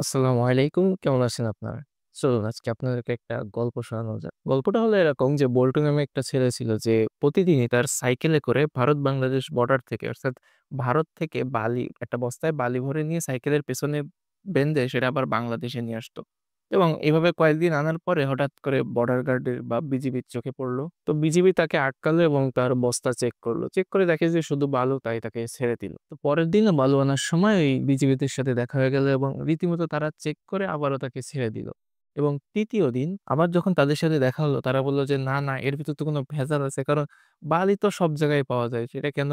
আসসালামু আলাইকুম। কেমন আছেন আপনারা? চলুন আজকে আপনাদেরকে একটা গল্প শোনানো যাক। গল্পটা হলো এরকম যে বল্টু নামে একটা ছেলে ছিল যে প্রতিদিনই তার সাইকেলে করে ভারত-বাংলাদেশ বর্ডার থেকে অর্থাৎ ভারত থেকে বালি একটা বস্তায় বালি ভরে নিয়ে সাইকেলের পেছনে বেঁধে সেটা আবার বাংলাদেশে নিয়ে আসতো। এবং এভাবে কয়েকদিন আনার পরে হঠাৎ করে বর্ডার গার্ডের বা বিজিবির চোখে পড়ল। তো বিজিবি তাকে আটকালো এবং তার বস্তা চেক করলো। চেক করে দেখে যে শুধু বালু, তাই তাকে ছেড়ে দিল। তো পরের দিনও বালু আনার সময় ওই বিজিবিদের সাথে দেখা হয়ে গেল এবং রীতিমতো তারা চেক করে আবারও তাকে ছেড়ে দিল। এবং ৩য় দিন আবার যখন তাদের সাথে দেখা হলো তারা বলল যে, "না, না, এর ভিতর তো কোনো ভেজাল আছে। কারণ বালি তো সব জায়গায় পাওয়া যায়। সেটা কেন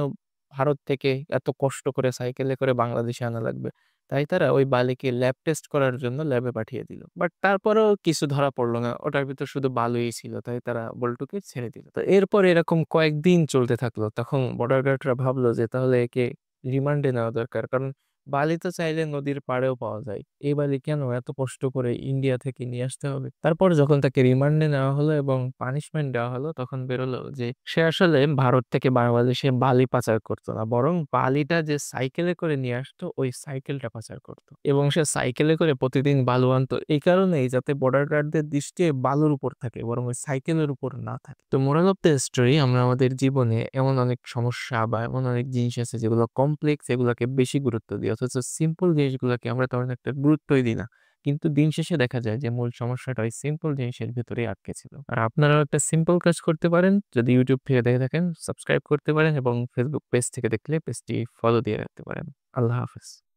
ভারত থেকে এত কষ্ট করে সাইকেলে করে বাংলাদেশে আনা লাগবে?" তাই তারা ওই বালিকে ল্যাব টেস্ট করার জন্য ল্যাবে পাঠিয়ে দিল। বাট তারপরেও কিছু ধরা পড়ল না। ওটার ভিতর শুধু বালুই ছিল। তাই তারা বল্টুকে ছেড়ে দিল। তো এরপর এরকম কয়েকদিন চলতে থাকলো। তখন বর্ডার গার্ডরা ভাবলো যে তাহলে একে রিমান্ডে নেওয়া দরকার। কারণ বালি তো চাইলে নদীর পাড়েও পাওয়া যায়। এই বালি কেন এত কষ্ট করে ইন্ডিয়া থেকে নিয়ে আসতে হবে? তারপর যখন তাকে রিমান্ডে নেওয়া হলো এবং পানিশমেন্ট দেওয়া হলো তখন বেরোলো যে সে আসলে ভারত থেকে বাংলাদেশে বালি পাচার করতো না। বরং বালিটা যে সাইকেলে করে নিয়ে আসতো ওই সাইকেলটা পাচার করতো। এবং সে সাইকেলে করে প্রতিদিন বালু আনতো এই কারণেই যাতে বর্ডার গার্ডদের দৃষ্টি বালুর উপর থাকে বরং ওই সাইকেলের উপর না থাকে। তো মোরাল অফ দ্যা স্টোরি, আমরা আমাদের জীবনে এমন অনেক সমস্যা বা এমন অনেক জিনিস আছে যেগুলো কমপ্লেক্স, এগুলাকে বেশি গুরুত্ব দিই। অথচ সিম্পল জিনিসগুলাকে আমরা তেমন একটা গুরুত্বই দিই না। কিন্তু দিন শেষে দেখা যায় যে মূল সমস্যাটা ওই সিম্পল জিনিসের ভেতরেই আটকে ছিল। আর আপনারাও একটা সিম্পল কাজ করতে পারেন। যদি YouTube থেকে দেখে থাকেন সাবস্ক্রাইব করতে পারেন এবং Facebook পেজ থেকে দেখলে পেজটি ফলো দিয়ে রাখতে পারেন। আল্লাহ হাফেজ।